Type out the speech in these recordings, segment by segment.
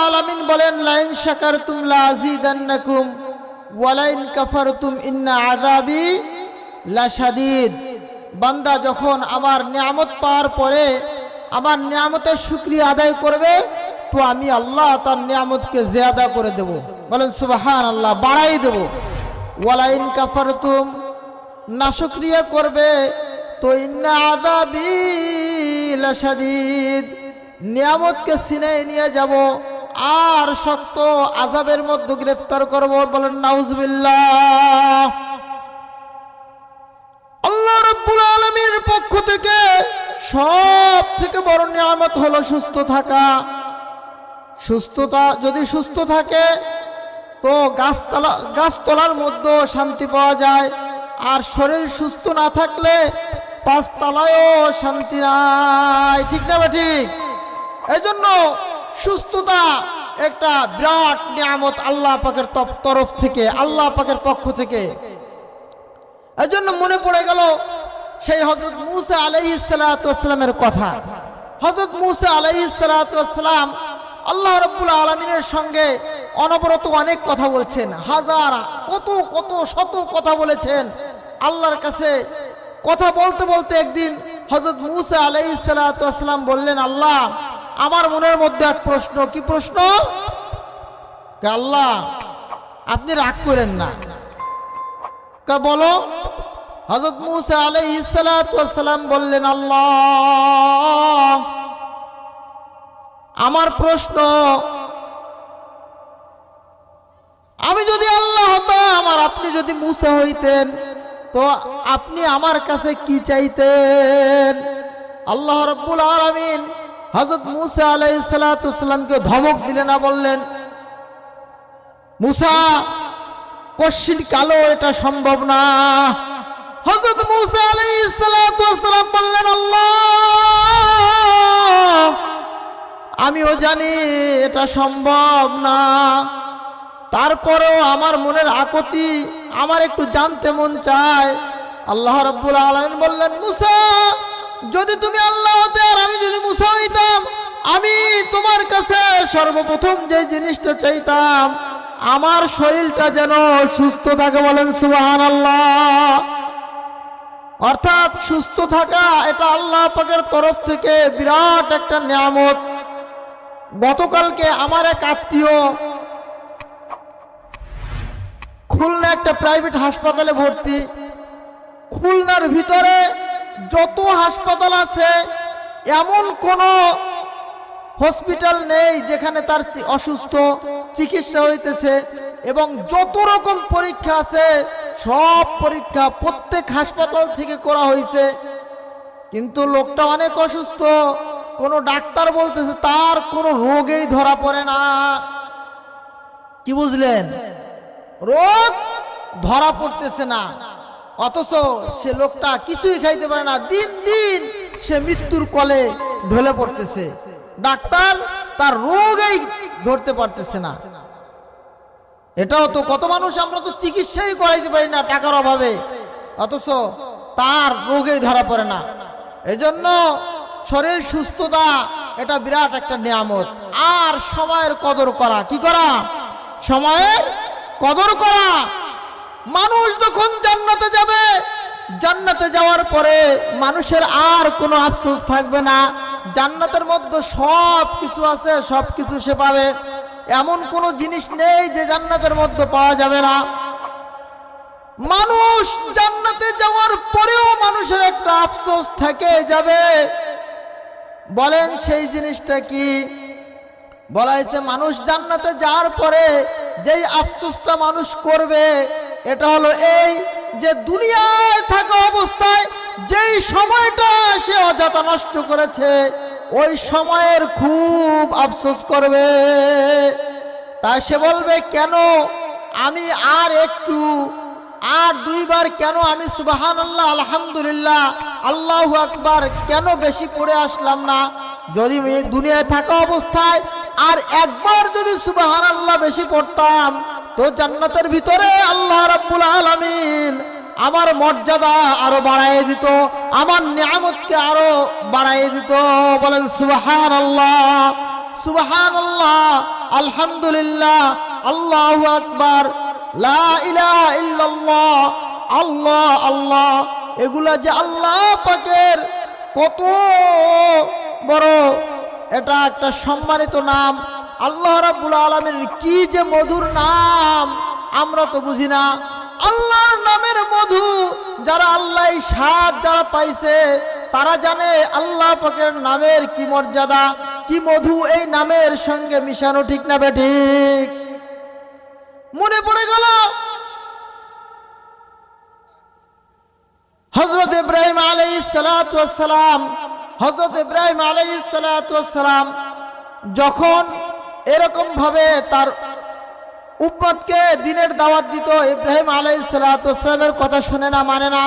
আলামিন বলেন লাইন শাকারতুম লা আযীদান্নাকুম ওয়া লাইন কাফারতুম ইন্না আযাবি লাশাদীদ। বান্দা যখন আমার নিয়ামত পাওয়ার পরে আমার নিয়ামতের শুকরিয়া আদায় করবে তো আমি আল্লাহ তার নিয়ামতকে জিয়াদা করে দেব। বলেন সুবহানাল্লাহ, বাড়াই দেব। ওয়া লাইন কাফারতুম, নাশুকরিয়া করবে তো ইন্না আযাবি লাশাদীদ, নিয়ামতকে ছিনিয়ে নিয়ে যাব আর শক্ত আযাবের মধ্যে গ্রেফতার করব। বলেন নাউজুবিল্লাহ। আল্লাহ রাব্বুল আলামিনের পক্ষ থেকে সব থেকে বড় নিয়ামত হলো সুস্থ থাকা। সুস্থতা যদি সুস্থ থাকে তো গাছতলার মধ্যে শান্তি পাওয়া যায়, আর শরীর সুস্থ না থাকলে পাঁচতলায়ও শান্তি নাই। ঠিক না বা ঠিক? এই জন্য সুস্থতা একটা বিরাট নিয়ামত আল্লাহ পাকের তরফ থেকে, আল্লাহ পাকের পক্ষ থেকে। এই জন্য মনে পড়ে গেল সেই হযরত মূসা আলাইহিস সালাতু ওয়াস সালামের কথা। হযরত মূসা আলাইহিস সালাতু ওয়াস সালাম আল্লাহ রাব্বুল আলামিনের সঙ্গে অনবরত অনেক কথা বলছেন, হাজার কত কত শত কথা বলেছেন আল্লাহর কাছে। কথা বলতে বলতে একদিন হযরত মূসা আলাইহিস সালাতু ওয়াস সালাম বললেন, আল্লাহ আমার মনের মধ্যে এক প্রশ্ন। কি প্রশ্ন? আল্লাহ আপনি রাগ করেন না, বলো। হযরত মূসা আলাইহিস সালাতু ওয়াস সালাম বললেন, আল্লাহ আমার প্রশ্ন, আমি যদি আল্লাহ হতাম আর আপনি যদি মূসা হইতেন তো আপনি আমার কাছে কি চাইতেন? আল্লাহ রাব্বুল আলামিন হযরত মূসা আলাইহিস সালাতু ওয়াস সালামকে ধমক দিলেন, না বললেন, মূসা কশিন কালো এটা সম্ভব না। হযরত মূসা আলাইহিস সালাতু ওয়াস সালাম বললেন, আল্লাহ আমিও জানি এটা সম্ভব না, তারপরেও আমার মনের আকুতি, আমার একটু জানতে মন চায়। আল্লাহ রাব্বুল আলামিন বললেন, মূসা যদি তুমি আল্লাহ হতে আর আমি যদি মূসা হইতাম, আমি তোমার কাছে সর্বপ্রথম যে জিনিসটা চাইতাম আমার শরীরটা যেন সুস্থ থাকে। বলেন সুবহানাল্লাহ। অর্থাৎ সুস্থ থাকা এটা আল্লাহ পাকের তরফ থেকে বিরাট একটা নিয়ামত। গতকালকে আমার এক আত্মীয় খুলনা একটা প্রাইভেট হাসপাতালে ভর্তি। খুলনার ভিতরে যত হাসপাতাল আছে এমন কোন হসপিটাল নেই যেখানে তার অসুস্থ চিকিৎসা হইতেছে, এবং যত রকম পরীক্ষা আছে সব পরীক্ষা প্রত্যেক হাসপাতাল থেকে করা হয়েছে, কিন্তু লোকটা অনেক অসুস্থ। কোন ডাক্তার বলতেছে তার কোনো রোগেই ধরা পড়ে না। কি বুঝলেন? রোগ ধরা পড়তেছে না, অথচ সে লোকটা কিছুই খাইতে পারে না, দিন দিন সে মৃত্যুর কোলে ঢলে পড়তেছে। ডাক্তার তার রোগেই ধরতে পারতেছে না। এটাও তো কত মানুষ, আমরা তো চিকিৎসাই করাইতে পারি না টাকার অভাবে, অথচ তার রোগেই ধরা পড়ে না। এজন্য শরীর সুস্থতা এটা বিরাট একটা নিয়ামত। আর সময়ের কদর করা। কি করা? সময়ের কদর করা। মানুষ যখন জান্নাতে যাবে, জান্নাতে যাওয়ার পরে মানুষের আর কোনো আফসোস থাকবে না। জান্নাতের মধ্যে সব কিছু আছে, সব কিছু সে পাবে, এমন কোনো জিনিস নেই যে জান্নাতের মধ্যে পাওয়া যাবে না। মানুষ জান্নাতে যাওয়ার পরেও মানুষের একটা আফসোস থেকে যাবে। বলেন সেই জিনিসটা কি? বলা হয়েছে মানুষ জান্নাতে যাওয়ার পরে যেই আফসোসটা মানুষ করবে এটা হলো এই যে দুনিয়ায় থাকা অবস্থায় যেই সময়টা সে অযথা নষ্ট করেছে ওই সময়ের খুব আফসোস করবে। তাই সে বলবে, কেন আমি আর একটু আর দুইবার কেন আমি সুবহানাল্লাহ আলহামদুলিল্লাহ আল্লাহু আকবার কেন বেশি পড়ে আসলাম না? যদি দুনিয়ায় থাকা অবস্থায় আর একবার যদি সুবহানাল্লাহ বেশি পড়তাম তো জান্নাতের ভিতরে আল্লাহ রাব্বুল আলামিন আমার মর্যাদা আরো বাড়ায় দিত, আমার নিয়ামতকে আরো বাড়ায় দিত। বলেন সুবহানাল্লাহ সুবহানাল্লাহ, আলহামদুলিল্লাহ, আল্লাহু আকবার, লা ইলাহা ইল্লাল্লাহ, আল্লাহ আল্লাহ, এগুলা যে আল্লাহ পাকের কত বড়, এটা একটা সম্মানিত নাম। আল্লাহ রাব্বুল আলামিনের কি যে মধুর নাম, আমরা তো বুঝি না। আল্লাহর নামের মধু যারা আল্লাহ স্বাদ যারা পাইছে তারা জানে আল্লাহ পাকের নামের কি মর্যাদা, কি মধু এই নামের সঙ্গে মিশানো, ঠিক না বেঠিক? মনে পড়ে গেল হযরত ইব্রাহিম আলাইহিস সালাতু ওয়াস সালাম, হযরত ইব্রাহিম আলাইহিস সালাতু ওয়াস সালাম যখন এরকম ভাবে তার উম্মতকে দ্বীনের দাওয়াত দিত, ইব্রাহিম আলাইহিস সালাতু ওয়াস সালামের কথা শুনে না, মানে না।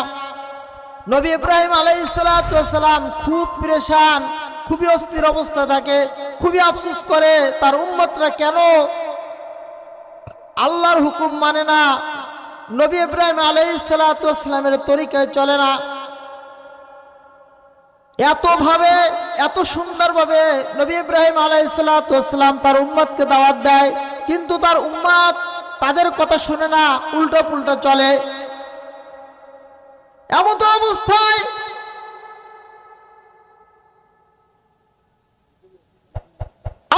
নবী ইব্রাহিম আলাইহিস সালাতু ওয়াস সালাম খুব পেরেশান, খুবই অস্থির অবস্থা থাকে, খুবই আফসোস করে তার উম্মতরা কেন আল্লাহর হুকুম মানে না, নবী ইব্রাহিম আলাইহিস সালাতু ওয়াস সালামের তরিকায় চলে না। এত সুন্দরভাবে নবী ইব্রাহিম আলাইহিস সালাতু ওয়াস সালাম তার উম্মতকে দাওয়াত দেয়, কিন্তু তার উম্মত তাদের কথা শুনে না, উল্টা পুল্টা চলে। এমন তো অবস্থায়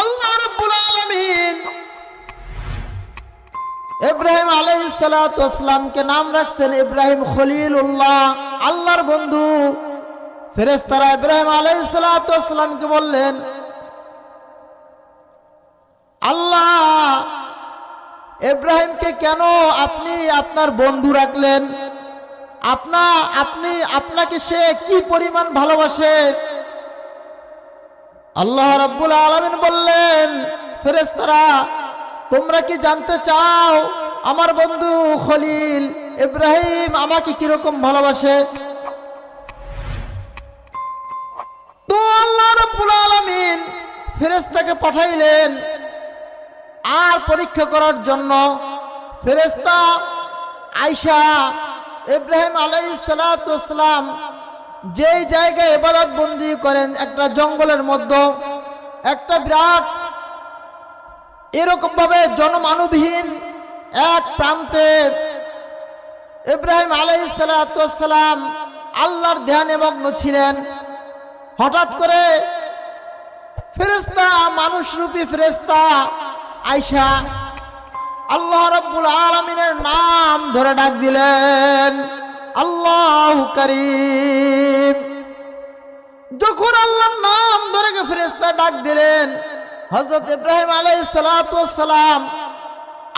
আল্লাহ রাব্বুল আলামিন ইব্রাহিম আলাইহিস সালাতু ওয়াস সালামকে নাম রাখছেন ইব্রাহিম খলিলুল্লাহ, আল্লাহর বন্ধু। ফেরেশতারা ইব্রাহিম আলাইহিস সালাতু ওয়াস সালামকে বললেন, আল্লাহ ইব্রাহিমকে কেন আপনি আপনার বন্ধু রাখলেন? আপনাকে সে কি পরিমাণ ভালোবাসে? আল্লাহ রাব্বুল আলামিন বললেন, ফেরেশতারা তোমরা কি জানতে চাও আমার বন্ধু খলিল ইব্রাহিম আমাকে কিরকম ভালোবাসে? তো আল্লাহ রাব্বুল আলামিন ফেরেশতাকে পাঠাইলেন আর পরীক্ষা করার জন্য। ফেরেশতা আয়েশা ইব্রাহিম আলাইহিস সালাতু ওয়াস সালাম যেই জায়গায় ইবাদত বন্দি করেন, একটা জঙ্গলের মধ্যে, একটা বিরাট এরকম ভাবে জনমানবহীন এক প্রান্তে ইব্রাহিম আলাইহিস সালাতু ওয়াস সালাম আল্লাহর ধ্যানে মগ্ন ছিলেন। হঠাৎ করে ফেরেশতা, মানুষরূপী ফেরেশতা আয়েশা আল্লাহ রাব্বুল আলামিনের নাম ধরে ডাক দিলেন, আল্লাহু কারীম। যখন আল্লাহর নাম ধরে ফেরেশতা ডাক দিলেন, হযরত ইব্রাহিম আলাইহিস সালাতু ওয়াস সালাম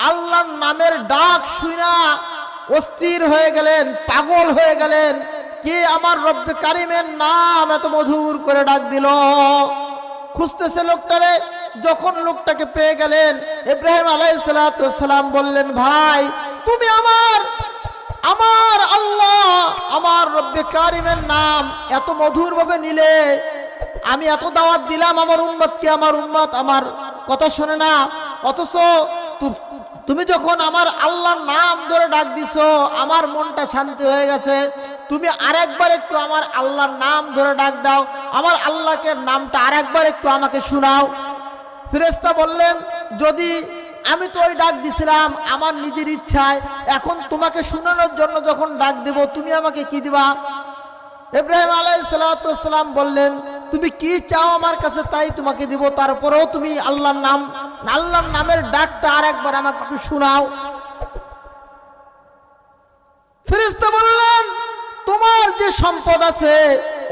আল্লাহর নামের ডাক শুনা অস্থির হয়ে গেলেন, পাগল হয়ে গেলেন। কে আমার রব্বে কারিমের নাম এত মধুর করে ডাক দিল? খুঁজতেছে লোকটারে। যখন লোকটাকে পেয়ে গেলেন, ইব্রাহিম আলাইহিস সালাতু ওয়াস সালাম বললেন, ভাই তুমি আমার আল্লাহ, আমার রব্বে কারিমের নাম এত মধুর ভাবে নিলে, আমি এত দাওয়াত দিলাম আমার উম্মতকে, আমার উম্মত আমার কথা শোনে না, অথচ তুমি যখন আমার আল্লাহর নাম ধরে ডাক দিছো আমার মনটা শান্তি হয়ে গেছে। তুমি আরেকবার একটু আমার আল্লাহর নাম ধরে ডাক দাও, আমার আল্লাহকে নামটা আরেকবার একটু আমাকে শোনাও। ফেরেশতা বললেন, যদি আমি তো ওই ডাক দিছিলাম আমার নিজের ইচ্ছায়, এখন তোমাকে শোনানোর জন্য যখন ডাক দেব তুমি আমাকে কি দিবা? ইব্রাহিম আলাইহিস সালাতু ওয়াস সালাম বললেন, তুমি কি চাও আমার কাছে তাই তোমাকে দিব, তারপরেও তুমি আল্লাহর নামের ডাকটা আরেকবার আমাকে একটু শোনাও। ফেরেশতা বললেন, তোমার যে সম্পদ আছে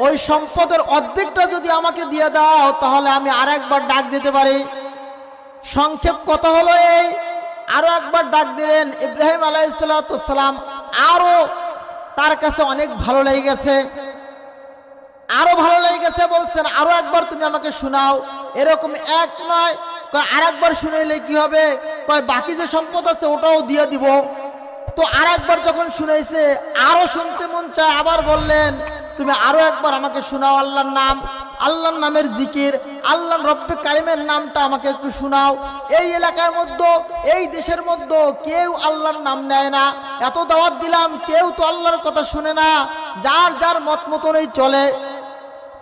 ওই সম্পদের অর্ধেকটা যদি আমাকে দিয়ে দাও তাহলে আমি আরেকবার ডাক দিতে পারি। সংক্ষেপ কথা হলো এই, আরো একবার ডাক দিলেন। ইব্রাহিম আলাইহিস সালাতু ওয়াস সালাম আরো তার কাছে অনেক ভালো লেগে গেছে, বলছেন আরো একবার তুমি আমাকে শোনাও। এরকম এক নয়, আরেকবার শুনাইলে কি হবে, বাকি যে সম্পদ আছে ওটাও দিয়ে দিব। তো আরেকবার যখন শুনাইছে আরো শুনতে মন চায়, আবার বললেন তুমি আরো একবার আমাকে শোনাও আল্লাহর নামের জিকির, আল্লাহর রব্বে কারিমের নামটা আমাকে একটু শোনাও। এই এলাকার মধ্যে, এই দেশের মধ্যে কেউ আল্লাহর নাম নেয় না, এত দাওয়াত দিলাম কেউ তো আল্লাহর কথা শুনে না, যার যার মত মতনই চলে।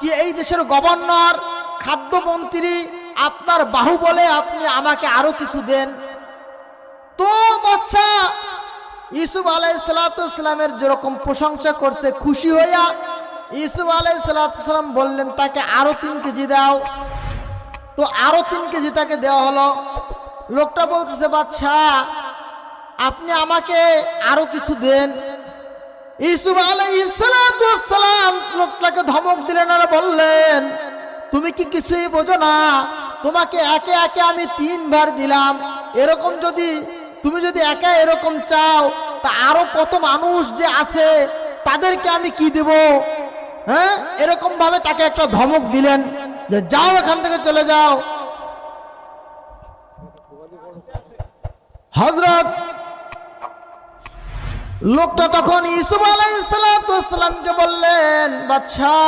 কি এই দেশের গভর্নর, খাদ্যমন্ত্রী, আপনার বাহুবলে আপনি আমাকে আরো কিছু দেন। তো বাচ্চা ইউসুফ আলাইহিসসালামের যেরকম প্রশংসা করছে, খুশি হইয়া ইউসুফ আলাইহিসসালাম বললেন তাকে আরো 3 কেজি দাও। তো আরো 3 কেজি তাকে দেওয়া হলো। লোকটা বলতেছে, বাচ্চা আপনি আমাকে আরো কিছু দেন। ইউসুফ আলাইহিসসালাম লোকটাকে ধমক দিলেন আর বললেন, তুমি কি কিছুই বোঝো না? তোমাকে একে একে আমি 3 বার দিলাম। এরকম তুমি যদি একা এরকম চাও, তা আরো কত মানুষ যে আছে তাদেরকে আমি কি দেব? হ্যাঁ, এরকম ভাবে তাকে একটা ধমক দিলেন যে যাও, এখান থেকে চলে যাও। হযরত লোকটা তখন ইউসুফ আলাইহিসসালামকে বললেন, বাদশা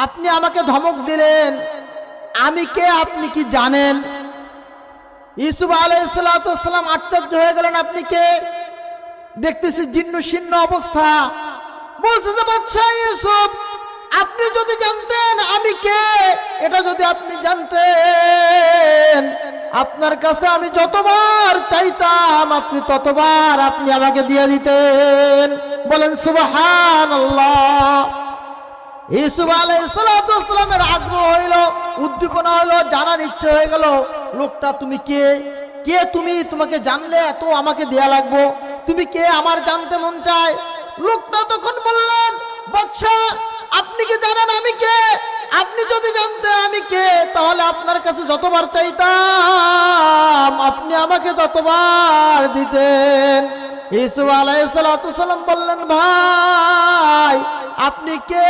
আপনি আমাকে ধমক দিলেন, আমি কে আপনি কি জানেন? ইউসুফ আলাইহিসসালাম আশ্চর্য হয়ে গেলেন, আপনি কে? দেখতেছি জীর্ণ শীর্ণ অবস্থা। বলছে যে, বাদশা ইউসুফ, আপনি যদি জানতেন আমি কে, এটা যদি আপনি জানতেন, আপনার কাছে আমি যতবার চাইতাম আপনি ততবার আপনি আমাকে দিয়ে দিতেন। বলেন সুবহানাল্লাহ। ইউসুফ আলাইহিসসালামের আগ্রহ হইল, উদ্দীপনা হইল, জানার ইচ্ছে হয়ে গেল, লোকটা তুমি কে? কে তুমি? তোমাকে জানলে এত আমাকে দেয়া লাগবো, তুমি কে আমার জানতে মন চায়। লোকটা তখন বললেন, বাদশা আপনি কি জানেন আমি কে? আপনি যদি জানতেন আমি কে, তাহলে আপনার কাছে যতবার চাইতাম আপনি আমাকে ততবার দিতেন। ইউসুফ আলাইহিসসালাম বললেন, ভাই আপনি কে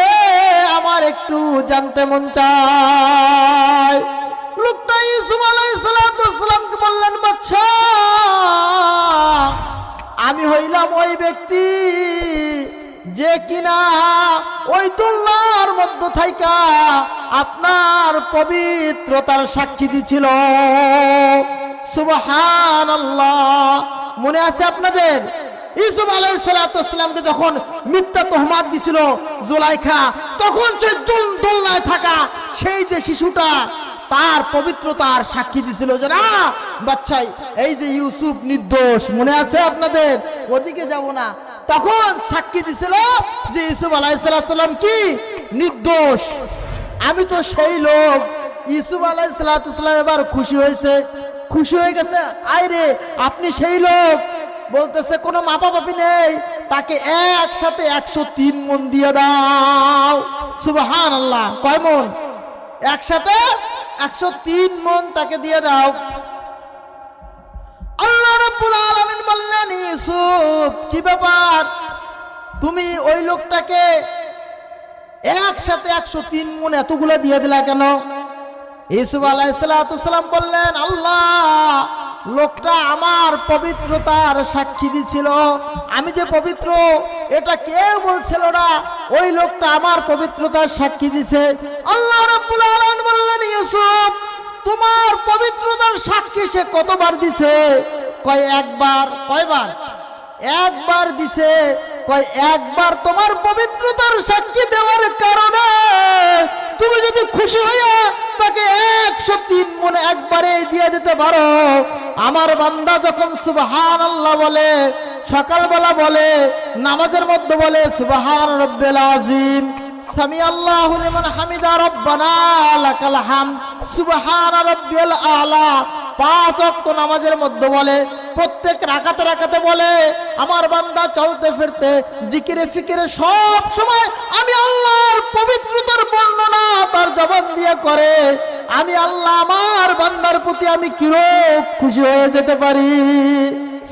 আমার একটু জানতে মন চায়। লোকটা ইউসুফ আলাইহিসসালামকে বললেন, বাদশা আমি হইলাম ওই ব্যক্তি যে কিনা ওই তুলনার মধ্যে থাইকা আপনার পবিত্রতার সাক্ষী দিছিল। সুবহানাল্লাহ। মনে আছে আপনাদের? ইউসুফ আলাইহিসসালামকে যখন মিথ্যা তোহমাত দিছিল জুলাইখা, তখন সে দোলনায় থাকা সেই যে শিশুটা তার পবিত্রতার সাক্ষী দিছিল যে না বাচ্চাই, এই যে ইউসুফ নির্দোষ। মনে আছে আপনাদের? ওদিকে যাব না। তখন সাক্ষী দিছিল যে ইউসুফ আলাইহিসসালাম কি নির্দোষ। আমি তো সেই লোক। ইউসুফ আলাইহিসসালাম এবার খুশি হয়েছে, খুশি হয়ে গেছে, আয় রে আপনি সেই লোক। বলতেছে কোনো মাপামাপি নেই, তাকে একসাথে 103 মণ দিয়ে দাও। সুবহানাল্লাহ। কয় মণ? একসাথে 103 মণ তাকে দিয়ে দাও। আল্লাহ রাব্বুল আলামিন বললেন, ইউসুফ কি ব্যাপার, তুমি ওই লোকটাকে একসাথে 103 মণ এতগুলো দিয়ে দিলা কেন? ইউসুফ আলাইহিসসালাম বললেন, আল্লাহ লোকটা আমার পবিত্রতার সাক্ষী দিছিল। আমি যে পবিত্র এটা কেউ বলছিল না, ওই লোকটা আমার পবিত্রতার সাক্ষী দিছে। আল্লাহ রাব্বুল আলামিন বললেন, ইউসুফ তোমার পবিত্রতার সাক্ষী সে কতবার দিছে? কয় একবার। কয়বার? একবার দিছে। কয় একবার তোমার পবিত্রতার সাক্ষী দেওয়ার কারণে তুমি যদি খুশি হইয়া তাকে 103 মণ একবারে দিয়ে দিতে পারো, আমার বান্দা যখন সুবহানাল্লাহ বলে, সকালবেলা বলে, নামাজের মধ্যে বলে সুবহান রাব্বিল আযীম, সামি আল্লাহু লিমান হামিদা, রব্বানা লাকাল হামদ, সুবহান রাব্বিল আলা, 5 ওয়াক্ত নামাজের মধ্যে বলে, প্রত্যেক রাকাতে রাকাতে বলে, আমার বান্দা চলতে ফিরতে জিকিরে ফিকিরে সব সময় আমি আল্লাহর পবিত্রতার বর্ণনা তার জবান দিয়ে করে, আমি আল্লাহ আমার বান্দার প্রতি আমি কিরূপ খুশি হয়ে যেতে পারি।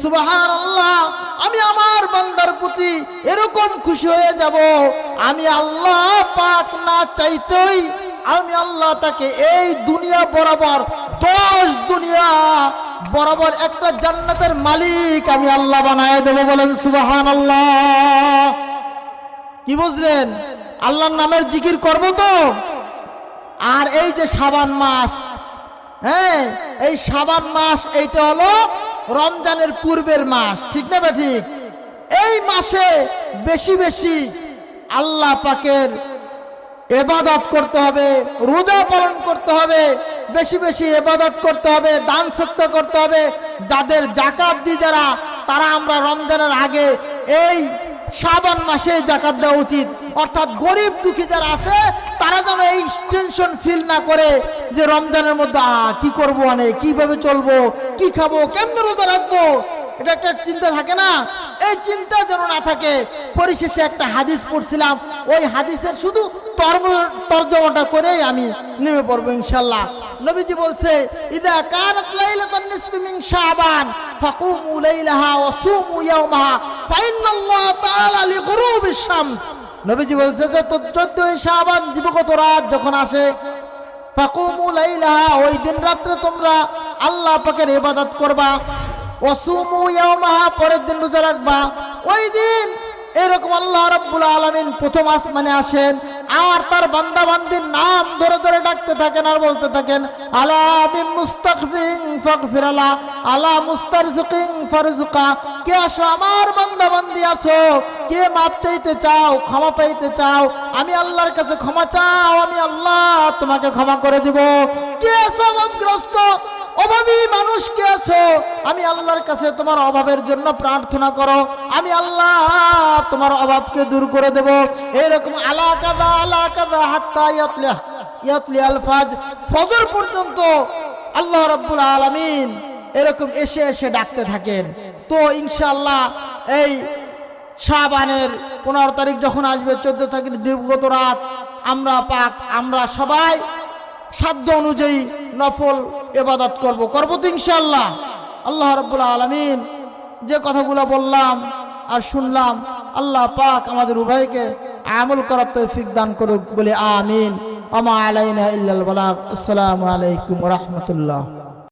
সুবহানাল্লাহ। আমি আমার বান্দার প্রতি এরকম খুশি হয়ে যাব, আমি আল্লাহ পাক না চাইতেই আমি আল্লাহ তাকে এই দুনিয়া বরাবর 10 দুনিয়া বরাবর একটা জান্নাতের মালিক আমি আল্লাহ বানায় দেব। বলেন সুবহানাল্লাহ। কি বুঝলেন? আল্লাহর নামের জিকির করব তো। আর এই যে শাবান মাস, হ্যাঁ এই শাবান মাস, এইটা হলো রমজানের পূর্বের মাস, ঠিক না ঠিক? এই মাসে বেশি বেশি আল্লাহ পাকের ইবাদত করতে হবে, রোজা পালন করতে হবে, বেশি বেশি ইবাদত করতে হবে, দান সদকা করতে হবে। যাদের যাকাত দি যারা, তারা আমরা রমজানের আগে এই শাবান মাসে যাকাত দেওয়া উচিত। অর্থাৎ গরিব দুঃখী যারা আছে তারা যেন এই টেনশন ফিল না করে যে রমজানের মধ্যে কি করবো, মানে কিভাবে চলবো, কি খাবো, কেমন রোজা রাখবো, এটা একটা চিন্তা থাকে না, এই চিন্তা যেন না থাকে। পরিশেষে একটা হাদিস পড়ছিলাম, ওই হাদিসের শুধু তর্জমাটা করেই আমি নেমে পড়বো ইনশাল্লাহ। নবীজি বলছে, ইদা কানাত লাইলাতুন নিসফি মিন শাবান ফাকুমু লাইলাহা ওয়া সুমু ইয়াওমাহা ফাইনাল্লাহ তাআলা লিগুরুবিশ শামস। নবীজি বলছে যে 14 শাবান দিবগত রাত যখন আসে, ফাকুমু লাইলাহা, ওই দিন রাত্রে তোমরা আল্লাহ পাকের ইবাদত করবা, ওয়াসুমু ইয়াওমাহা, পরের দিন রোজা রাখবা। ওই দিন এরকম আল্লাহ রাব্বুল আলামিন প্রথম আসমানে আসেন, আর তার বান্দা বান্দির নাম ধরে ধরে ডাকতে থাকেন আর বলতে থাকেন, আলা বিম মুস্তাগফিরিন ফাগফির আলা, আলা মুস্তারজিকিন ফারজুকা। কে আসো আমার বান্দা বান্দি আছো, কে মাপ চাইতে চাও, ক্ষমা পাইতে চাও, আমি আল্লাহর কাছে ক্ষমা চাও, আমি আল্লাহ তোমাকে ক্ষমা করে দিব। কে আছো অভাবগ্রস্ত, অভাবী মানুষ কে আছো, আমি আল্লাহর কাছে তোমার অভাবের জন্য প্রার্থনা করো, আমি আল্লাহ তোমার অভাবকে দূর করে দেব। এরকম আলা কাদা হাত্তা ইয়াতলি আল ফাজর, ফজর পর্যন্ত আল্লাহ রাব্বুল আলামিন এরকম এসে এসে ডাকতে থাকেন। তো ইনশাআল্লাহ এই শাবানের 15 তারিখ যখন আসবে, 14 তারিখ দিবগত রাত, আমরা সবাই সাধ্য অনুযায়ী নফল ইবাদত করব তো ইনশাআল্লাহ। আল্লাহ রাব্বুল আলামিন যে কথাগুলো বললাম আর শুনলাম, আল্লাহ পাক আমাদের উভয়কে আমল করার তৌফিক দান করুক বলে আমিন। আমা আলাইনা ইল্লাল বালাগ। আসসালামু আলাইকুম ওয়া রাহমাতুল্লাহ।